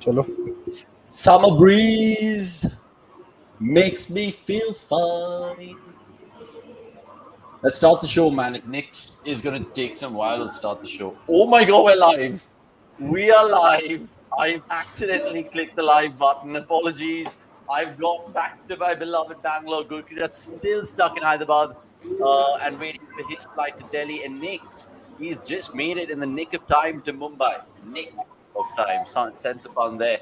Chalo. Summer breeze makes me feel fine. Let's start the show, man. If Nick's is going to take some while, let's start the show. Oh my God, we're live. We are live. I accidentally clicked the live button. Apologies. I've got back to my beloved Bangalore. Googly that's still stuck in Hyderabad and waiting for his flight to Delhi. And Nick's, he's just made it in the nick of time to Mumbai. Nick of time. Sense upon there.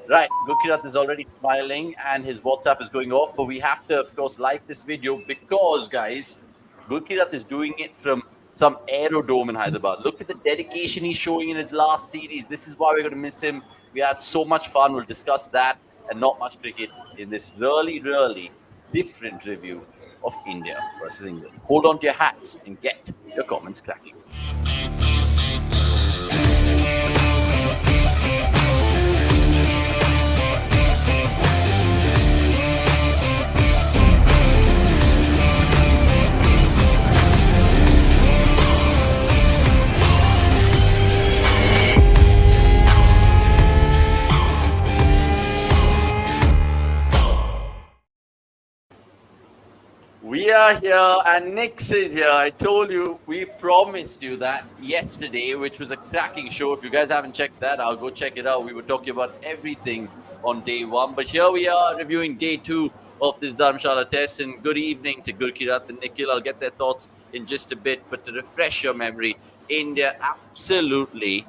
Right, Gurkirat is already smiling and his WhatsApp is going off, but we have to, of course, like this video because, guys, Gurkirat is doing it from some aerodome in Hyderabad. Look at the dedication he's showing in his last series. This is why we're going to miss him. We had so much fun. We'll discuss that and not much cricket in this really different review of India versus England. Hold on to your hats and get your comments cracking. We are here and Nix is here. I told you, we promised you that yesterday, which was a cracking show. If you guys haven't checked that out, go check it out. We were talking about everything on day one. But here we are reviewing day two of this Dharamshala Test. And good evening to Gurkirat and Nikhil. I'll get their thoughts in just a bit. But to refresh your memory, India absolutely,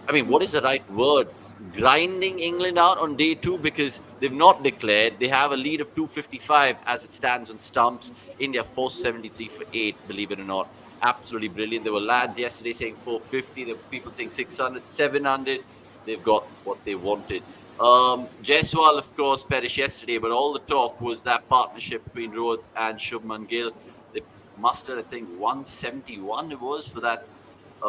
I mean, what is the right word? Grinding England out on day two because they've not declared. They have a lead of 255 as it stands on stumps. India 473 for 8, believe it or not. Absolutely brilliant. There were lads yesterday saying 450. There were people saying 600, 700. They've got what they wanted. Jaiswal, of course, perished yesterday, but all the talk was that partnership between Rohit and Shubman Gill. They mustered, I think, 171 it was for that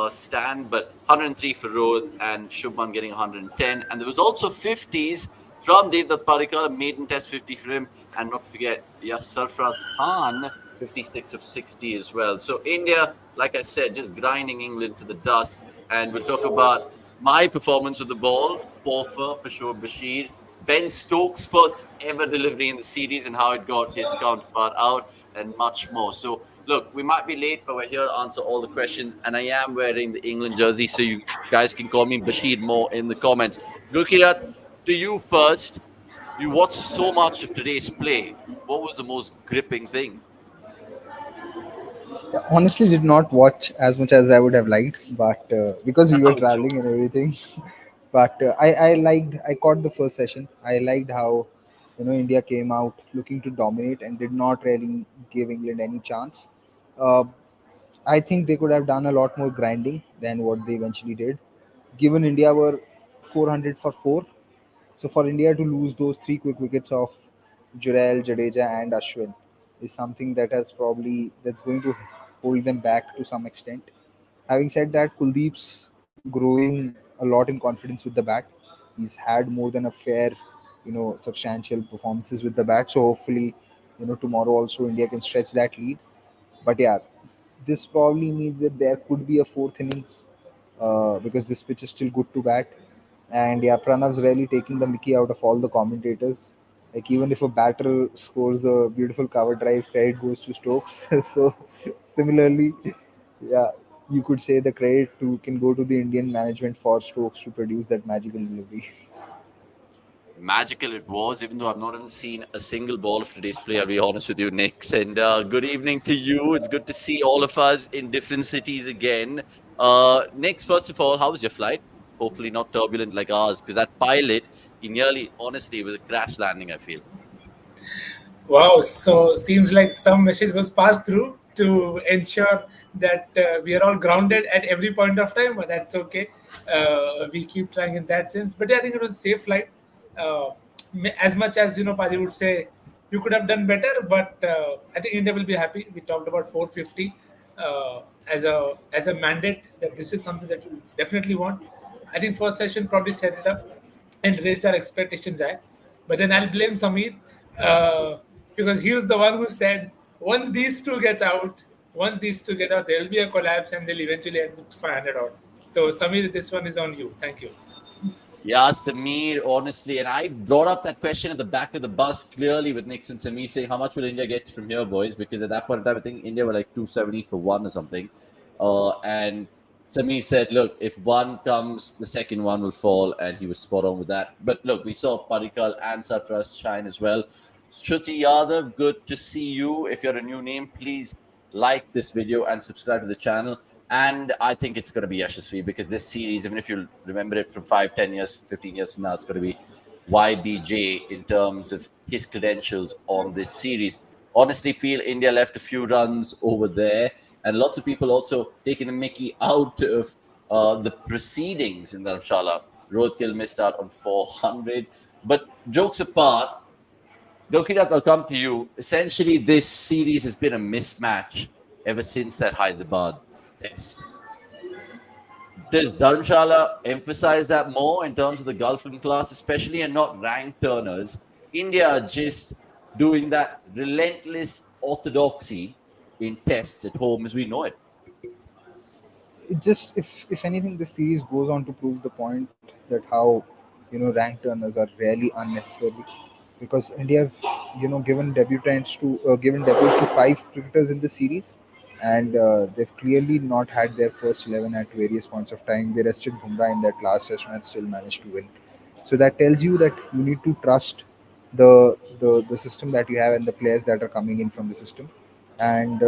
stand, but 103 for Rohit and Shubman getting 110. And there was also 50s from Devdutt Padikkal, a maiden test 50 for him. And not to forget, Sarfraz Khan, 56 of 60 as well. So India, like I said, just grinding England to the dust. And we'll talk about my performance with the ball, 4 for sure, Bashir. Ben Stokes' first ever delivery in the series and how it got his counterpart out and much more. So, look, we might be late, but we're here to answer all the questions. And I am wearing the England jersey, so you guys can call me Bashir more in the comments. Gurkirat, to you first. You watched so much of today's play. What was the most gripping thing? Honestly, did not watch as much as I would have liked, but because we I were was traveling joking. and everything. But I caught the first session. I liked how India came out looking to dominate and did not really give England any chance. Uh, I think they could have done a lot more grinding than what they eventually did. Given India were 400 for 4, so for India to lose those three quick wickets of Jurel, Jadeja, and Ashwin is something that's going to hold them back to some extent. Having said that, Kuldeep's growing a lot in confidence with the bat. He's had more than a fair, substantial performances with the bat. So hopefully, tomorrow also India can stretch that lead. But yeah, this probably means that there could be a fourth innings because this pitch is still good to bat. And yeah, Pranav's really taking the mickey out of all the commentators. Like even if a batter scores a beautiful cover drive, credit goes to Stokes. So similarly, yeah, you could say the credit to can go to the Indian management for Stokes to produce that magical delivery. Magical it was, even though I've not even seen a single ball of today's play. I'll be honest with you, Nick. And good evening to you. It's good to see all of us in different cities again. Nick, first of all, how was your flight? Hopefully not turbulent like ours, because that pilot, he nearly, honestly, it was a crash landing, I feel. Wow, so seems like some message was passed through to ensure that we are all grounded at every point of time, but that's okay. We keep trying in that sense. But yeah, I think it was a safe flight. Uh, as much as, Paji would say, you could have done better, but I think India will be happy. We talked about 450 as a mandate that this is something that we definitely want. I think first session probably set it up and raise our expectations high. But then I'll blame Samir uh, because he was the one who said once these two get out, there will be a collapse and they'll eventually end with 500 out. So Samir, this one is on you. Thank you. Yeah, Samir, honestly, and I brought up that question at the back of the bus clearly with Nixon Samir saying, how much will India get from here, boys? Because at that point in time, I think India were like 270 for one or something. And Samir said, look, if one comes, the second one will fall, and he was spot on with that. But look, we saw Padikkal and Sarfaraz shine as well. Shruti Yadav, good to see you. If you're a new name, please like this video and subscribe to the channel. And I think it's going to be Yashasvi because this series, even if you remember it from 5, 10 years, 15 years from now, it's going to be YBJ in terms of his credentials on this series. Honestly, feel India left a few runs over there, and lots of people also taking the mickey out of the proceedings in Dharamshala. Rohit Gill missed out on 400. But jokes apart, Gokirat, I'll come to you. Essentially, this series has been a mismatch ever since that Hyderabad test. Does Dharamshala emphasize that more in terms of the Gulfing class, especially, and not rank turners? India are just doing that relentless orthodoxy in tests at home as we know it. It just, if anything, the series goes on to prove the point that how, rank turners are really unnecessary, because India have, given debuts to five cricketers in the series, and they've clearly not had their first 11 at various points of time. They rested Bumrah in that last session and still managed to win. So that tells you that you need to trust the system that you have and the players that are coming in from the system. And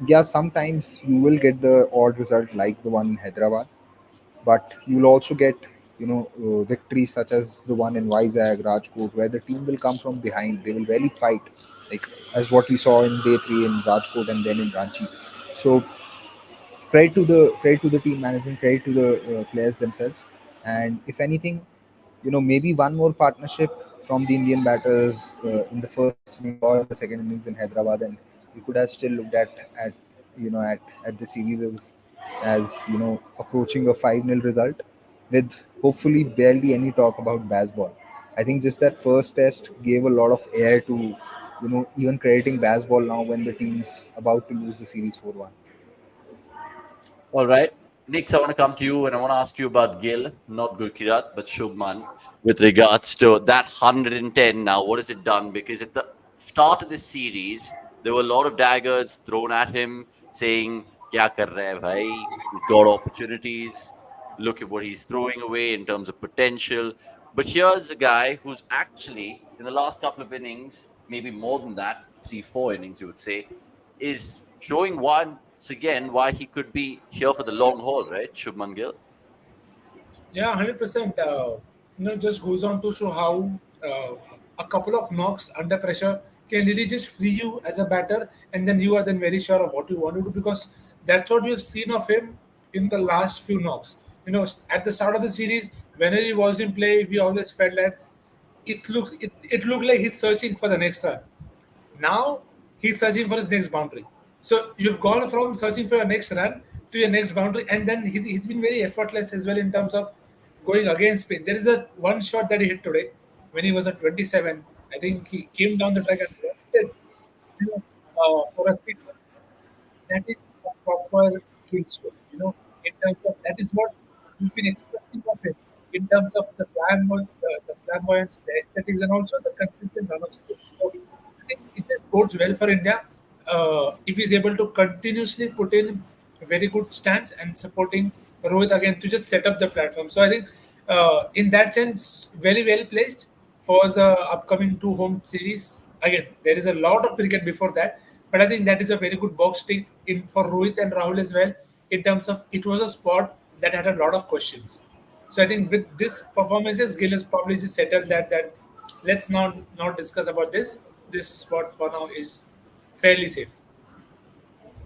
yeah, sometimes you will get the odd result like the one in Hyderabad, but you'll also get, victories such as the one in Vizag, Rajkot, where the team will come from behind. They will really fight, like as what we saw in day three in Rajkot and then in Ranchi. So credit to the team management, credit to the players themselves, and if anything, maybe one more partnership from the Indian batters in the first innings or in the second innings in Hyderabad, and we could have still looked at at the series as approaching a 5-0 result with hopefully barely any talk about baseball. I think just that first test gave a lot of air to even crediting baseball now when the team's about to lose the series 4-1. All right. Nix, I want to come to you and I want to ask you about Gill, not Gurkirat, but Shubman, with regards to that 110 now. What has it done? Because at the start of this series, there were a lot of daggers thrown at him saying, Kya kar rahe hai bhai? He's got opportunities. Look at what he's throwing away in terms of potential. But here's a guy who's actually, in the last couple of innings, maybe more than that, 3, 4 innings, you would say, is showing once again why he could be here for the long haul, right, Shubman Gill? Yeah, 100%. Just goes on to show how a couple of knocks under pressure can really just free you as a batter, and then you are then very sure of what you want to do because that's what we've seen of him in the last few knocks. At the start of the series, whenever he was in play, we always felt that it looked like he's searching for the next run. Now he's searching for his next boundary. So you've gone from searching for your next run to your next boundary, and then he's been very effortless as well in terms of going against spin. There is a one shot that he hit today when he was at 27. I think he came down the track and left it, for a six. That is a proper kill story, in terms of that is what we've been expecting of him, in terms of the flamboyance, the aesthetics, and also the consistent run of score. So I think it just bodes well for India if he's able to continuously put in a very good stance and supporting Rohit again to just set up the platform. So I think in that sense, very well placed for the upcoming two home series. Again, there is a lot of cricket before that, but I think that is a very good box tick in for Rohit and Rahul as well. In terms of it was a spot that had a lot of questions. So I think with this performances, Gill has probably just settled that let's not discuss about this. This spot for now is fairly safe.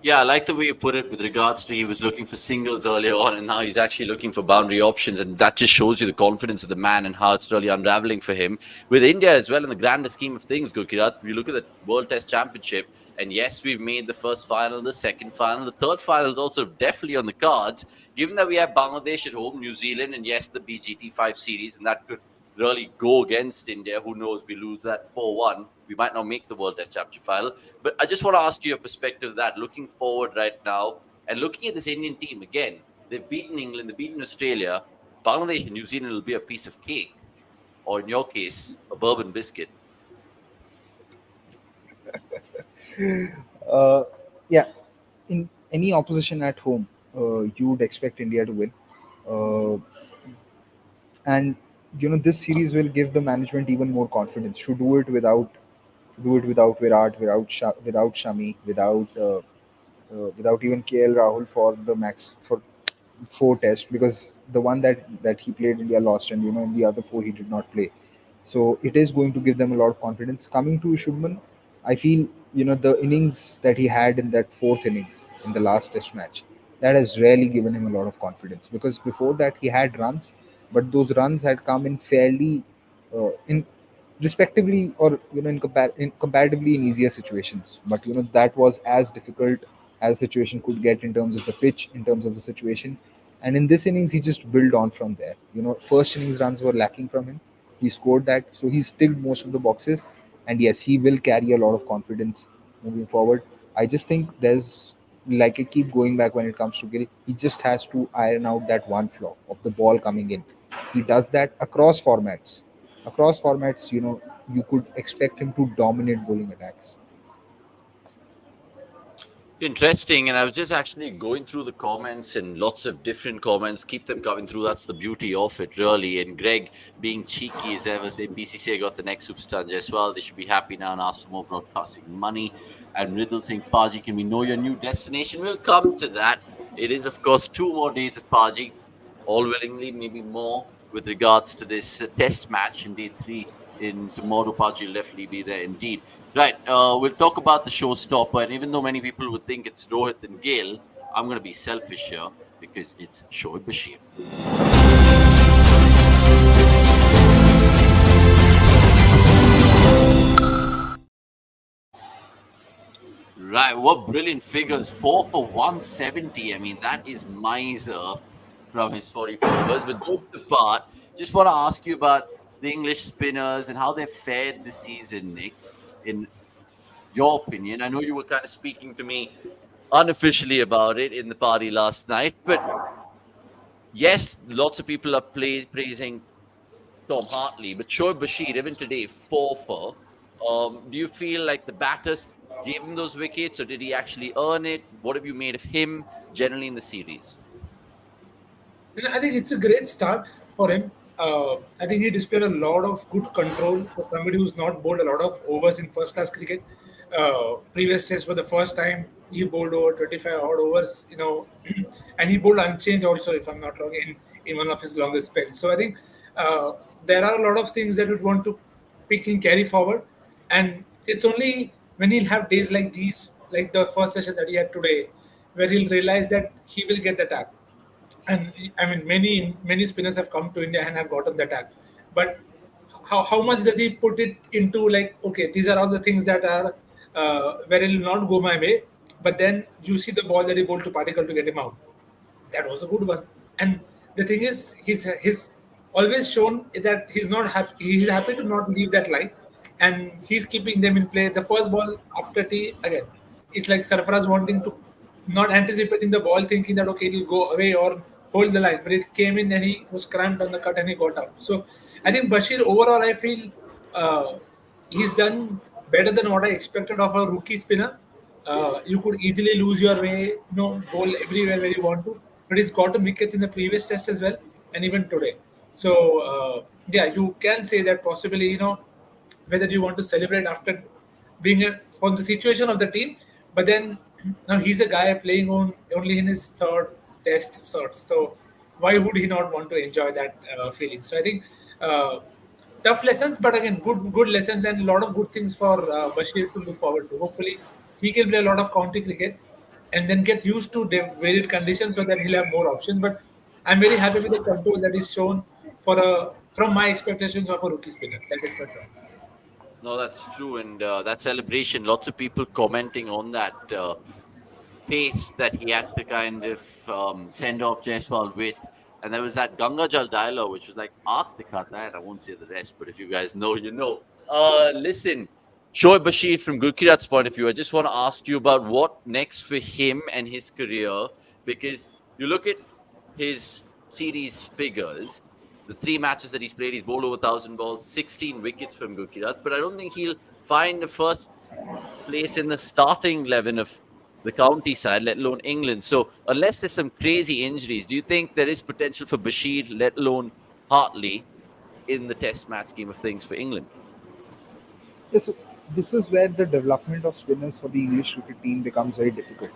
Yeah, I like the way you put it with regards to he was looking for singles earlier on and now he's actually looking for boundary options. And that just shows you the confidence of the man and how it's really unraveling for him. With India as well, in the grander scheme of things, Gurkirat, you look at the World Test Championship, and yes, we've made the first final, the second final, the third final is also definitely on the cards. Given that we have Bangladesh at home, New Zealand, and yes, the BGT5 series, and that could really go against India. Who knows? We lose that 4-1. We might not make the World Test Championship final. But I just want to ask you a perspective of that, looking forward right now and looking at this Indian team again. They've beaten England, they've beaten Australia. Bangladesh and New Zealand will be a piece of cake, or in your case, a bourbon biscuit. Uh, yeah, in any opposition at home, you would expect India to win. Uh, and this series will give the management even more confidence to do it without Virat, without Shami, without even KL Rahul for the max for four tests, because the one that he played India lost, and in the other four he did not play. So it is going to give them a lot of confidence. Coming to Shubman, I feel the innings that he had in that fourth innings in the last test match, that has really given him a lot of confidence, because before that he had runs, but those runs had come in fairly in respectively, or in comparatively in easier situations, but that was as difficult as situation could get in terms of the pitch, in terms of the situation. And in this innings he just built on from there. First innings runs were lacking from him. He scored that, so he's ticked most of the boxes. And yes, he will carry a lot of confidence moving forward. I just think there's, like, I keep going back when it comes to Gill, he just has to iron out that one flaw of the ball coming in. He does that across formats. You could expect him to dominate bowling attacks. Interesting. And I was just actually going through the comments, and lots of different comments. Keep them coming through. That's the beauty of it, really. And Greg, being cheeky as ever, saying BCCI got the next superstar as well. They should be happy now and ask for more broadcasting money. And Riddle saying, Paji, can we know your new destination? We'll come to that. It is, of course, 2 more days of Paji, all willingly, maybe more, with regards to this test match in day 3 in tomorrow. Paji will definitely be there indeed. Right. We'll talk about the showstopper. And even though many people would think it's Rohit and Gill, I'm going to be selfish here because it's Shoaib Bashir. Right. What brilliant figures. 4 for 170. I mean, that is miser from his 44 overs. But jokes apart, just want to ask you about the English spinners and how they've fared this season, Nick, in your opinion. I know you were kind of speaking to me unofficially about it in the party last night, but yes, lots of people are praising Tom Hartley, but Shoaib Bashir, even today, 4 for. Do you feel like the batters gave him those wickets, or did he actually earn it? What have you made of him generally in the series? I think it's a great start for him. I think he displayed a lot of good control for somebody who's not bowled a lot of overs in first class cricket. Previous test for the first time he bowled over 25 odd overs, and he bowled unchanged also, if I'm not wrong, in one of his longest spells. So I think uh, there are a lot of things that we'd want to pick and carry forward. And it's only when he'll have days like these, like the first session that he had today, where he'll realize that he will get the tap. And I mean, many spinners have come to India and have gotten the tag, but how much does he put it into, like, okay, these are all the things that are where it will not go my way, but then you see the ball that he bowled to Particle to get him out. That was a good one. And the thing is, he's always shown that he's not happy. He's happy to not leave that line, and he's keeping them in play. The first ball after T again, it's like Sarfaraz wanting to, not anticipating the ball, thinking that okay, it'll go away or hold the line, but it came in and he was cramped on the cut and he got out. So I think Bashir overall, I feel uh, he's done better than what I expected of a rookie spinner. You could easily lose your way, bowl everywhere where you want to, but he's gotten wickets in the previous test as well, and even today. So yeah, you can say that possibly, whether you want to celebrate after being from the situation of the team, but then now he's a guy playing only in his third test sorts. So why would he not want to enjoy that feeling? So I think uh, tough lessons, but again, good lessons and a lot of good things for Bashir to look forward to. Hopefully, he can play a lot of county cricket and then get used to the varied conditions so that he'll have more options. But I'm very happy with the control that is shown from my expectations of a rookie spinner. That is for sure. No, that's true. And that celebration, lots of people commenting on that pace that he had to kind of send off Jaiswal with. And there was that Ganga Jal dialogue, which was like, Aak dikhata hai. And I won't say the rest, but if you guys know, you know. Listen, Shoaib Bashir, from Gurkirat's point of view, I just want to ask you about what next for him and his career, because you look at his series figures, the 3 matches that he's played, he's bowled over 1,000 balls, 16 wickets from Gujarat, but I don't think he'll find the first place in the starting 11 of the county side, let alone England. So unless there's some crazy injuries, do you think there is potential for Bashir, let alone Hartley, in the test match scheme of things for England? Yes, so this is where the development of spinners for the English cricket team becomes very difficult,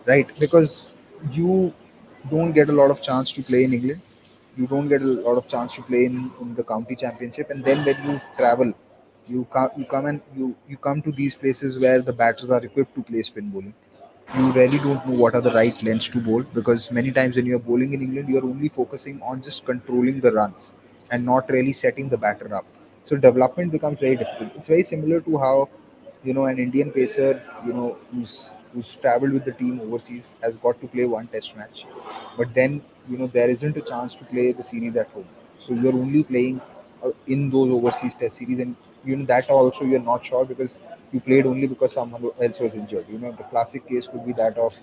right? Because you don't get a lot of chance to play in England. You don't get a lot of chance to play in the county championship, and then when you travel, you come to these places where the batters are equipped to play spin bowling. You really don't know what are the right lengths to bowl, because many times when you're bowling in England, you're only focusing on just controlling the runs and not really setting the batter up. So development becomes very difficult. It's very similar to how an Indian pacer who's traveled with the team overseas has got to play one test match, but then there isn't a chance to play the series at home. So you're only playing in those overseas test series, and that also you're not sure because you played only because someone else was injured. The classic case could be that of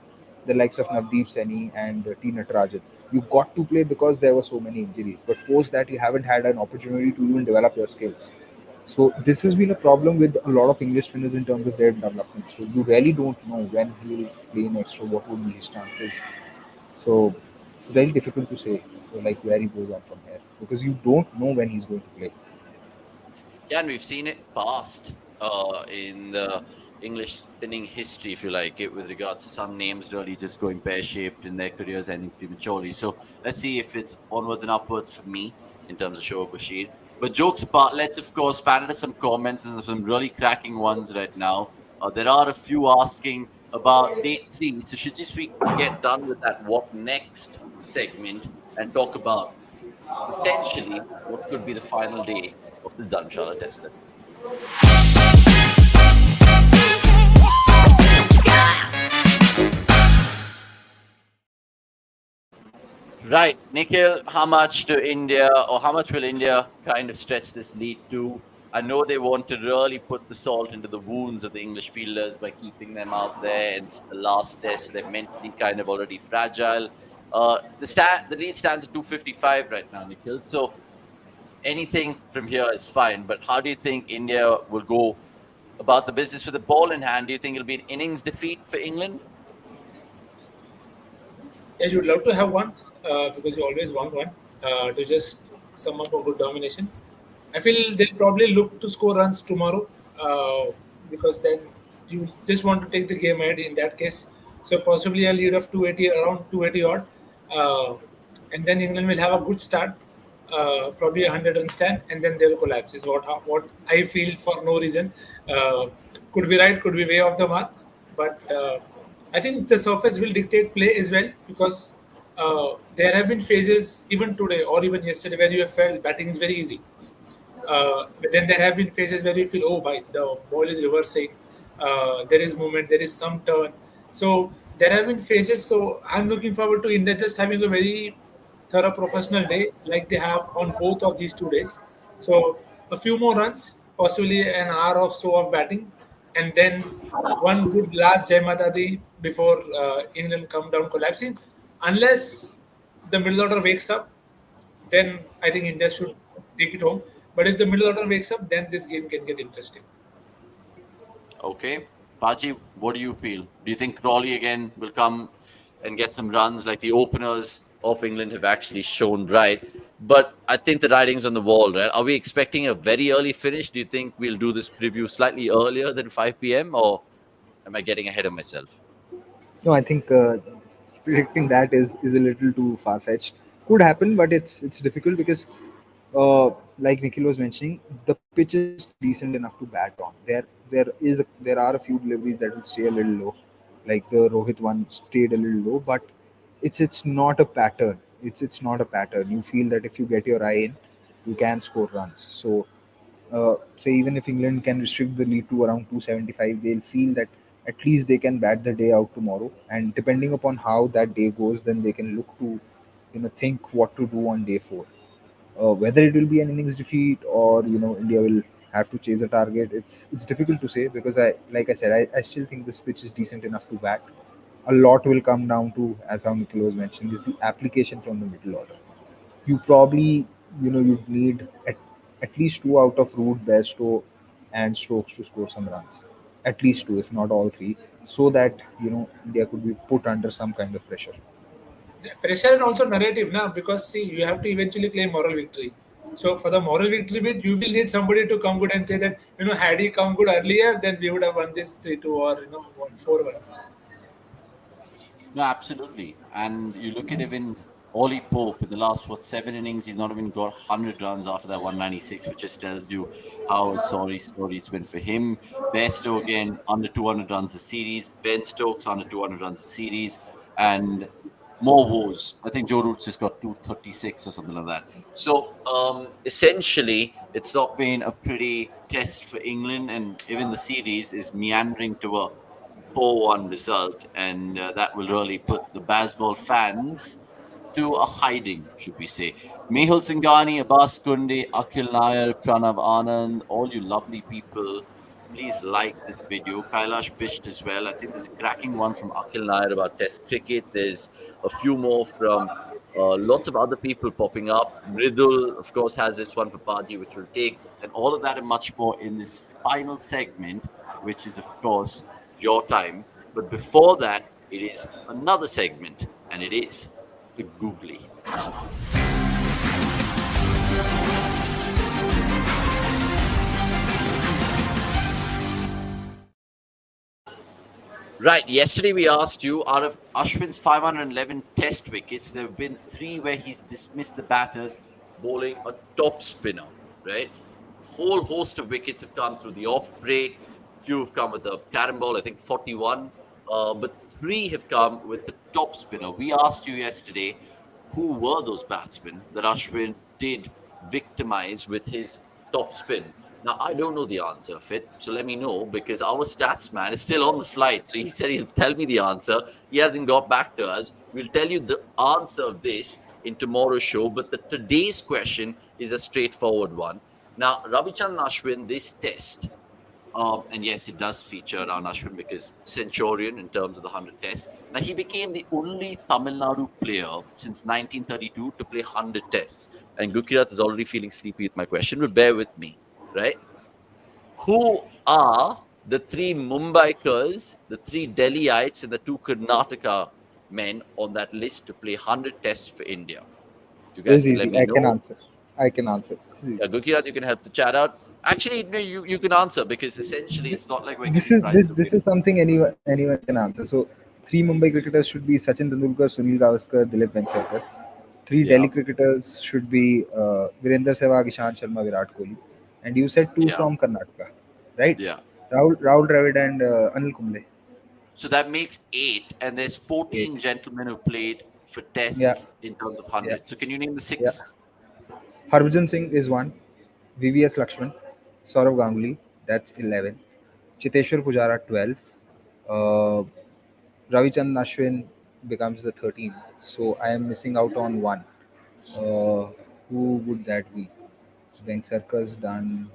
the likes of Navdeep Saini and T. Natarajan. You got to play because there were so many injuries, but post that you haven't had an opportunity to even develop your skills. So this has been a problem with a lot of English spinners in terms of their development. So you really don't know when he will play next or what would be his chances. So it's very difficult to say like where he goes on from here because you don't know when he's going to play. Yeah, and we've seen it past in the English spinning history, if you like it, with regards to some names really just going pear-shaped in their careers ending prematurely. So let's see if it's onwards and upwards for me in terms of Shoaib Bashir. But jokes apart, let's of course pan into some comments and some really cracking ones right now. There are a few asking about day 3. So should just we get done with that what next segment and talk about potentially what could be the final day of the Dharamshala Test. Let's go. Right, Nikhil, how much to India, or how much will India kind of stretch this lead to? I know they want to really put the salt into the wounds of the English fielders by keeping them out there. And it's the last test, so they're mentally kind of already fragile. The lead stands at 255 right now, Nikhil. So anything from here is fine. But how do you think India will go about the business with the ball in hand? Do you think it'll be an innings defeat for England? Yes, you'd love to have one because you always want one to just sum up a good domination. I feel they'll probably look to score runs tomorrow because then you just want to take the game ahead in that case. So possibly a lead of 280, around 280 odd. Uh, and then England will have a good start, probably 100 run stand, and then they'll collapse. Is what I feel for no reason. Uh, could be right, could be way off the mark, but I think the surface will dictate play as well because there have been phases even today or even yesterday where you have felt batting is very easy. But then there have been phases where you feel, oh, by the ball is reversing, there is movement, there is some turn. So there have been phases. So I'm looking forward to India just having a very thorough professional day like they have on both of these 2 days. So a few more runs, possibly an hour or so of batting, and then one good last Jai Mata Di before England come down collapsing. Unless the middle order wakes up, then I think India should take it home. But if the middle order wakes up, then this game can get interesting. Okay. Pachi, what do you feel? Do you think Crawley again will come and get some runs like the openers of England have actually shown right? But I think the writing's on the wall, right? Are we expecting a very early finish? Do you think we'll do this preview slightly earlier than 5 p.m. or am I getting ahead of myself? No, I think predicting that is a little too far fetched. Could happen, but it's difficult because, like Nikhil was mentioning, the pitch is still decent enough to bat on. There are a few deliveries that will stay a little low, like the Rohit one stayed a little low, but it's not a pattern. It's not a pattern. You feel that if you get your eye in, you can score runs. So say even if England can restrict the lead to around 275, they'll feel that at least they can bat the day out tomorrow. And depending upon how that day goes, then they can look to think what to do on day 4. Whether it will be an innings defeat or India will have to chase a target, it's difficult to say because like I said, I still think this pitch is decent enough to bat. A lot will come down to, as how Nikhil was mentioning, is the application from the middle order. you probably, you'd need at least two out of Root, Bairstow, and Stokes to score some runs. At least two, if not all three, so that India could be put under some kind of pressure. The pressure and also narrative now, because see, you have to eventually claim moral victory. So for the moral victory bit, you will need somebody to come good and say that, had he come good earlier, then we would have won this 3-2 or 4-1. No, absolutely. And you look at even Ollie Pope in the last, what, 7 innings, he's not even got 100 runs after that 196, which just tells you how sorry story it's been for him. Bairstow again, under 200 runs a series. Ben Stokes, under 200 runs a series. And more woes. I think Joe Root's just got 236 or something like that. So essentially, it's not been a pretty test for England, and even the series is meandering to a 4-1 result, and that will really put the baseball fans to a hiding, should we say. Mehul Singhani, Abbas Kundi, Akhil Nair, Pranav Anand, all you lovely people, please like this video. Kailash Bisht as well. I think there's a cracking one from Akhil Nair about Test cricket. There's a few more from lots of other people popping up. Mridul, of course, has this one for Paji, which we'll take. And all of that and much more in this final segment, which is, of course, your time. But before that, it is another segment, and it is the Googly. Right. Yesterday we asked you, out of Ashwin's 511 test wickets, there have been 3 where he's dismissed the batters bowling a top spinner, right? Whole host of wickets have come through the off break. Few have come with a carom ball, I think 41. But 3 have come with the top spinner. We asked you yesterday, who were those batsmen that Ashwin did victimize with his top spin? Now, I don't know the answer, Fit, so let me know, because our stats man is still on the flight. So he said he'll tell me the answer. He hasn't got back to us. We'll tell you the answer of this in tomorrow's show. But today's question is a straightforward one. Now, Ravichandran Ashwin, this test, and yes, it does feature around Ashwin because centurion in terms of the 100 tests. Now, he became the only Tamil Nadu player since 1932 to play 100 tests. And Gukirath is already feeling sleepy with my question, but bear with me, right? Who are the 3 Mumbaikars, the 3 Delhiites, and the 2 Karnataka men on that list to play 100 tests for India? You guys It's can let easy. me I know. can answer. I can answer. Yeah, Gukirath, you can help the chat out. Actually, no, you can answer, because essentially it's not like we're This giving is prizes this away. is something anyone can answer. So 3 Mumbai cricketers should be Sachin Tendulkar, Sunil Gavaskar, Dilip Venksankar. 3 Yeah, Delhi cricketers should be Virender Sehwag, Ishant Sharma, Virat Kohli. And you said 2 yeah, from Karnataka, right? yeah. Rahul Dravid and Anil Kumble. So that makes 8, and there's 8. 14 gentlemen who played for Yeah, tests in terms of yeah, 100. So can you name the yeah. 6? Harbhajan Singh is 1. VVS Lakshman, Saurav Ganguly, that's 11. Chiteshwar Pujara 12. Uh, Ravichandran Ashwin becomes the 13th. So I am missing out on one. Uh, who would that be? Bank Circus done.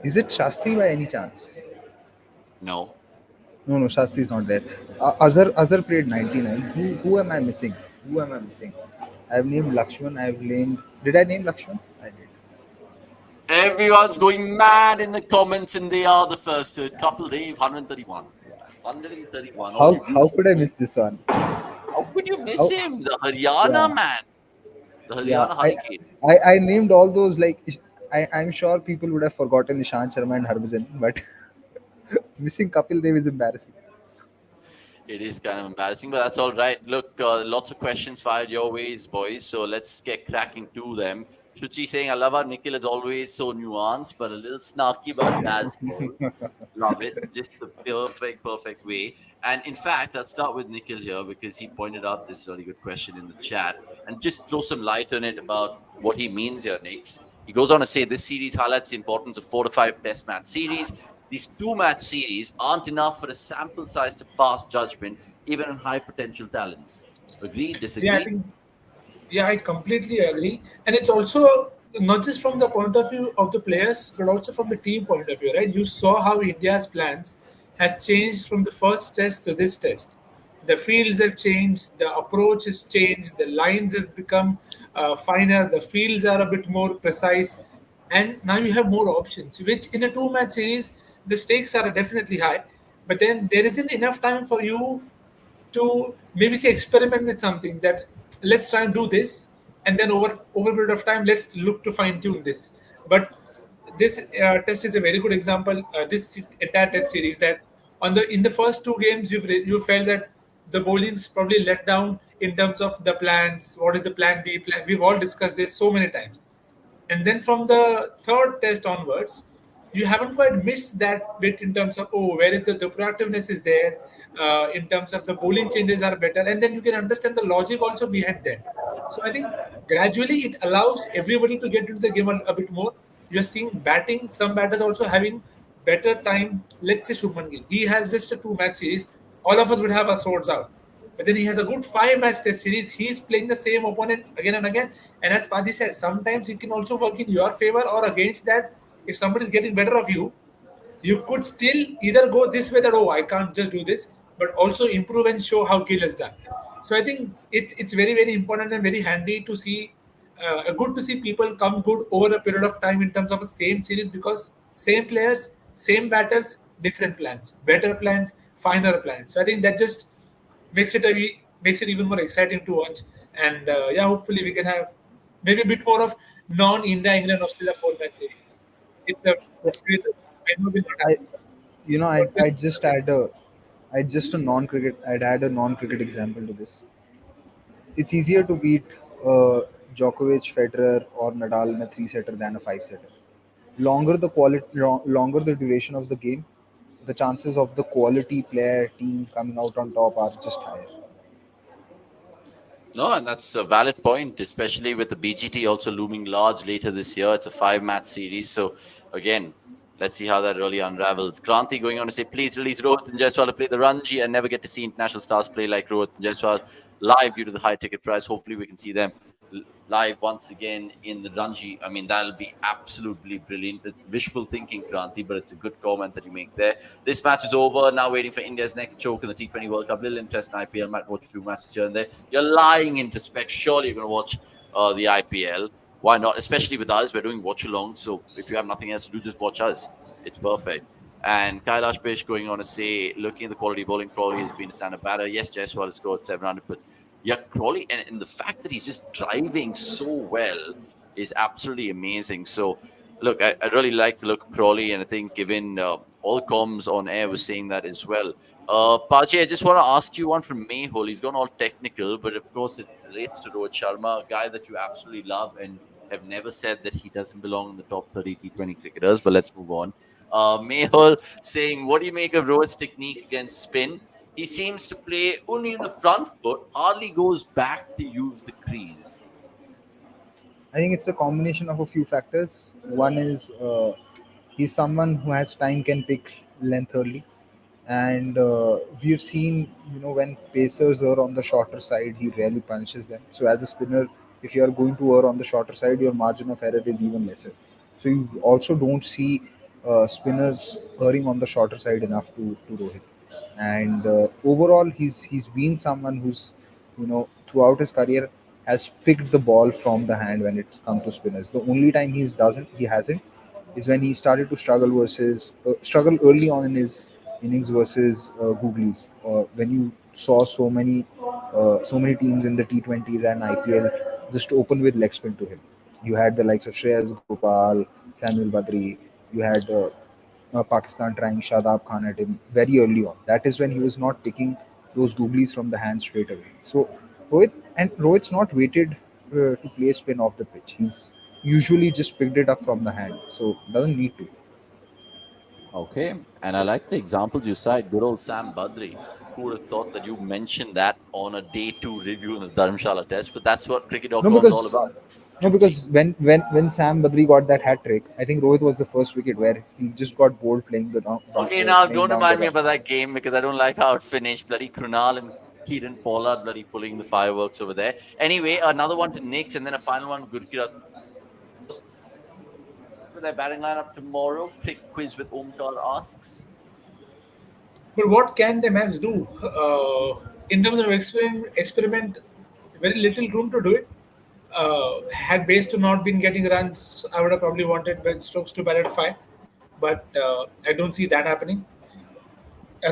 Is it Shastri by any chance? No. No, no, Shastri is not there. Azhar played 99. Who am I missing? Who am I missing? I have named Lakshman. I have named. Did I name Lakshman? I did. Everyone's going mad in the comments, and they are the first to it. Couple Dave, 131. 131. All you How beautiful could I people. miss this one? How could you miss How? him? The Yeah, Haryana man. The yeah. Haryana Hurricane. I named all those like. I'm sure people would have forgotten Ishant Sharma and Harbhajan, but missing Kapil Dev is embarrassing. It is kind of embarrassing, but that's all right. Look, lots of questions fired your ways, boys. So let's get cracking to them. Shuchi saying, I love how Nikhil is always so nuanced, but a little snarky about baseball. Love it. Just the perfect way. And in fact, I'll start with Nikhil here because he pointed out this really good question in the chat and just throw some light on it about what he means here, Nix. He goes on to say this series highlights the importance of 4 to 5 test match series. These 2-match series aren't enough for a sample size to pass judgment, even on high potential talents. Agree? Yeah, I Disagree? think Yeah, I completely agree. And it's also not just from the point of view of the players, but also from the team point of view, right? You saw how India's plans has changed from the first test to this test. The fields have changed, the approach has changed, the lines have become finer, the fields are a bit more precise, and now you have more options. Which in a two-match series, the stakes are definitely high, but then there isn't enough time for you to maybe say experiment with something that let's try and do this, and then over a period of time let's look to fine tune this. But this test is a very good example. This entire test series, that on the in the first two games you felt that the bowling's probably let down in terms of the plans. What is the plan B plan? We've all discussed this so many times, and then from the third test onwards, you haven't quite missed that bit in terms of, oh, where is the proactiveness is there, in terms of the bowling changes are better, and then you can understand the logic also behind that. So I think gradually it allows everybody to get into the game a bit more. You're seeing batting, some batters also having better time. Let's say Shubman Gill, he has just a two-match series. All of us would have our swords out. But then he has a good five-match test series. He's playing the same opponent again and again. And as Padi said, sometimes it can also work in your favor or against that. If somebody is getting better of you, you could still either go this way that, oh, I can't just do this, but also improve and show how Gill has done. So I think it's very, very important and very handy to see, good to see people come good over a period of time in terms of a same series, because same players, same battles, different plans, better plans, finer plans. So I think that just makes it even more exciting to watch. And yeah, hopefully we can have maybe a bit more of non-India England Australia four-match series. It's a Yeah, I know will not I, happen. I But just I just add a I just a non-cricket. I'd add a non-cricket example to this. It's easier to beat Djokovic, Federer, or Nadal in a three-setter than a five-setter. Longer the duration of the game, the chances of the quality player team coming out on top are just higher. No, and that's a valid point, especially with the BGT also looming large later this year. It's a five-match series. So, again, let's see how that really unravels. Kranti going on to say, please release Rohit and Jaiswal to play the Ranji and never get to see international stars play like Rohit and Jaiswal live due to the high ticket price. Hopefully, we can see them live once again in the Ranji. I mean, that'll be absolutely brilliant. It's wishful thinking, Kranti, but it's a good comment that you make there. This match is over. Now waiting for India's next choke in the T20 World Cup. Little interest in IPL. Might watch a few matches here and there. You're lying into spec. Surely you're going to watch the IPL. Why not? Especially with us. We're doing watch along. So if you have nothing else to do, just watch us. It's perfect. And Kailash Bish going on to say, looking at the quality bowling, Crawley has been a standard batter. Yes, Jaiswal has scored 700, but yeah, Crawley, and the fact that he's just driving so well is absolutely amazing. So, look, I really like the look of Crawley, and I think given all comms on air was saying that as well. Paji, I just want to ask you one from Mayhole. He's gone all technical, but of course it relates to Rohit Sharma, a guy that you absolutely love and have never said that he doesn't belong in the top 30 T20 cricketers. But let's move on. Mayhole saying, what do you make of Rohit's technique against spin? He seems to play only in the front foot, hardly goes back to use the crease. I think it's a combination of a few factors. One is he's someone who has time, can pick length early, and we've seen, when pacers are on the shorter side, he rarely punishes them. So as a spinner, if you are going to err on the shorter side, your margin of error is even lesser. So you also don't see spinners erring on the shorter side enough to Rohit. And overall, he's been someone who's, throughout his career, has picked the ball from the hand when it's come to spinners. The only time he hasn't is when he started to struggle early on in his innings versus Googlies. When you saw so many teams in the T20s and IPL just open with leg spin to him. You had the likes of Shreyas Gopal, Samuel Badri. You had Pakistan trying Shadab Khan at him very early on. That is when he was not taking those googlies from the hand straight away. So Rohit's not waited to play spin off the pitch. He's usually just picked it up from the hand, so doesn't need to. Okay, and I like the examples you cite. Good old Sam Badri. Who would have thought that you mentioned that on a day two review in the Dharamshala Test? But that's what No, cricket.com is all because about. no, Juicy. because when Sam Badri got that hat trick, I think Rohit was the first wicket where he just got bored Okay, now playing don't down the remind me run. about that game because I don't like how it finished. Bloody Krunal and Kieran Pollard bloody pulling the fireworks over there. Anyway, another one to Knicks and then a final one Gurkira. With their batting lineup tomorrow, quick quiz with Omkar asks. But what can the Max do in terms of experiment? Very little room to do it. Had Base to not been getting runs, I would have probably wanted Ben Stokes to bat at five, but I don't see that happening.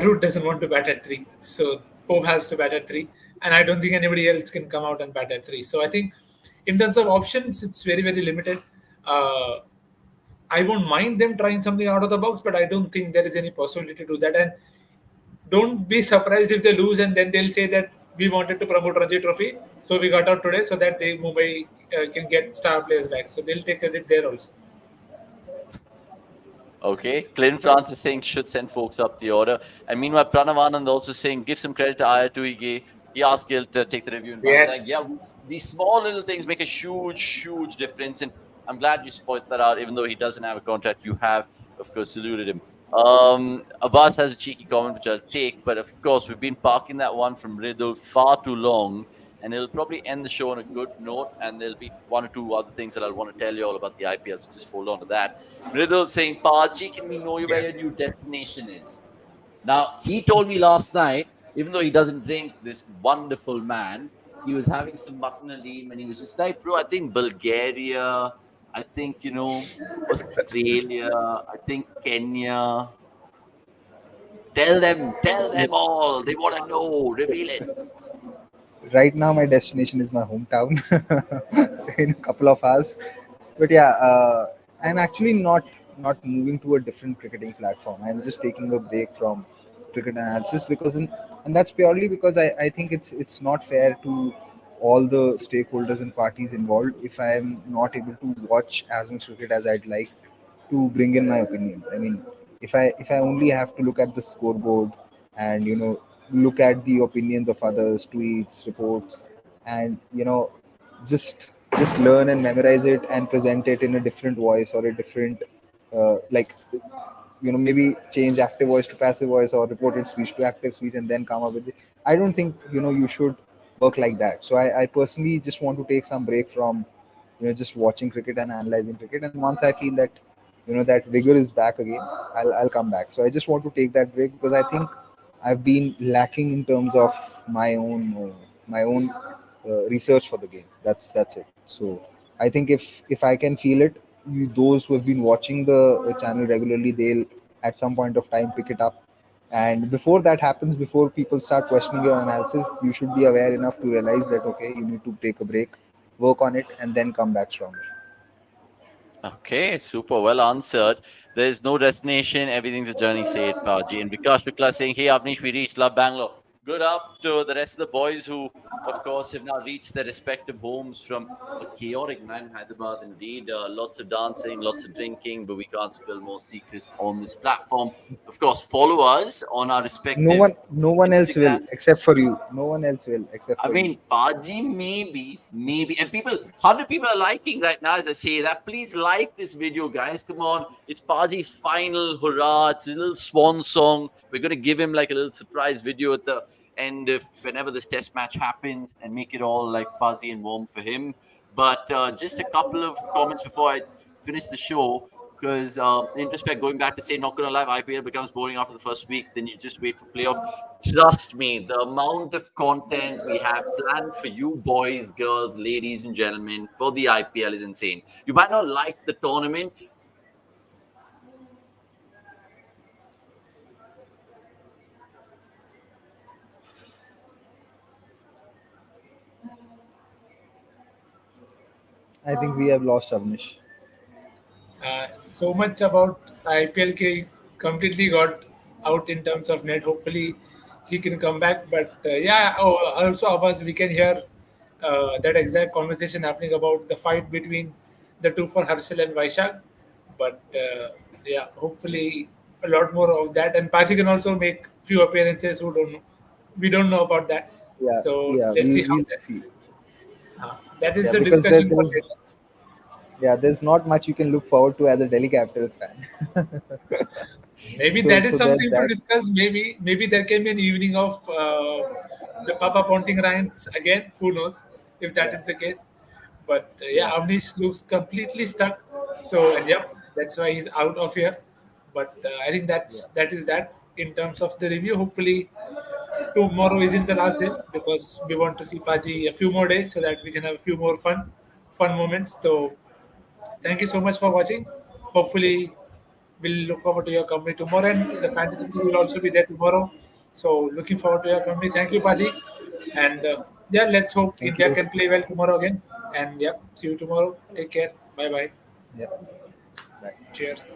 Root doesn't want to bat at three, so Pope has to bat at three, and I don't think anybody else can come out and bat at three. So I think, in terms of options, it's very limited. Uh, I won't mind them trying something out of the box, but I don't think there is any possibility to do that. And don't be surprised if they lose and then they'll say that we wanted to promote Ranji Trophy, so we got out today so that they Mumbai can get star players back. So they'll take credit there also. Okay, Clint Francis saying should send folks up the order. And meanwhile, Pranav Anand also saying give some credit to Ayatuige. He asked Gill to take the review, and Pranav like, yeah, Yes. these small little things make a huge difference. And I'm glad you spoiled that out, even though he doesn't have a contract. You have, of course, saluted him. Abbas has a cheeky comment, which I'll take, but of course, we've been parking that one from Riddle far too long, and it'll probably end the show on a good note. And there'll be one or two other things that I'll want to tell you all about the IPL, so just hold on to that. Riddle saying, Paji, can we know where Yeah. your new destination is? Now, he told me last night, even though he doesn't drink, this wonderful man, he was having some mutton halim and he was just like, bro, I think Bulgaria, I think, Australia, I think Kenya. Tell them all. They want to know. Reveal it. Right now my destination is my hometown in a couple of hours. But yeah, I'm actually not moving to a different cricketing platform. I'm just taking a break from cricket analysis and that's purely because I think it's not fair to all the stakeholders and parties involved if I'm not able to watch as much cricket as I'd like to bring in my opinions. I mean, if I only have to look at the scoreboard and look at the opinions of others, tweets, reports, and just learn and memorize it and present it in a different voice or a different like maybe change active voice to passive voice or reported speech to active speech and then come up with it. I don't think you should work like that. So I personally just want to take some break from just watching cricket and analyzing cricket. And once I feel that that vigor is back again, I'll come back. So I just want to take that break because I think I've been lacking in terms of my own research for the game. That's it. So I think if I can feel it, those who have been watching the channel regularly, they'll at some point of time pick it up. And before that happens, before people start questioning your analysis, you should be aware enough to realize that okay, you need to take a break, work on it, and then come back stronger. Okay, super well answered. There's no destination, everything's a journey, say it, Paji. And Vikas Vikla saying, hey, Avnish, we reached Love Bangalore. Good up to the rest of the boys who, of course, have now reached their respective homes from a chaotic night in Hyderabad. Indeed, lots of dancing, lots of drinking, but we can't spill more secrets on this platform. Of course, follow us on our No respective one, no one else will Instagram. except for you. No one else will except I for you. mean, Paji, maybe. And people, 100 people are liking right now as I say that. Please like this video, guys. Come on. It's Paji's final hurrah. It's a little swan song. We're going to give him like a little surprise video at the end of whenever this test match happens and make it all like fuzzy and warm for him. But just a couple of comments before I finish the show. Because in respect, going back to say, not gonna lie, IPL becomes boring after the first week. Then you just wait for playoff. Trust me, the amount of content we have planned for you, boys, girls, ladies, and gentlemen, for the IPL is insane. You might not like the tournament. I think we have lost Avnish. So much about IPL K completely got out in terms of net. Hopefully, he can come back. But yeah, oh, also Abbas, we can hear that exact conversation happening about the fight between the two for Harshal and Vaishak. But yeah, hopefully a lot more of that. And Pachi can also make few appearances. Who don't know? We don't know about that. Yeah, So yeah, let's see how we'll that. see. That is Yeah, the because discussion for later. there's not much you can look forward to as a Delhi Capitals fan. Maybe so that is so there's something to that. discuss. Maybe there can be an evening of the Papa Ponting Ryan's again. Who knows if that Yeah, is the case? But yeah, yeah, Avnish looks completely stuck. So and yep, that's why he's out of here. But I think yeah. that is that. in terms of the review. Hopefully, tomorrow isn't the last day because we want to see Paji a few more days so that we can have a few more fun moments. So thank you so much for watching. Hopefully, we'll look forward to your company tomorrow, and the fantasy team will also be there tomorrow. So looking forward to your company. Thank you, Paji, and yeah, let's hope Thank India you. can play well tomorrow again. And yeah, see you tomorrow. Take care. Bye bye. Yeah. Bye. Cheers.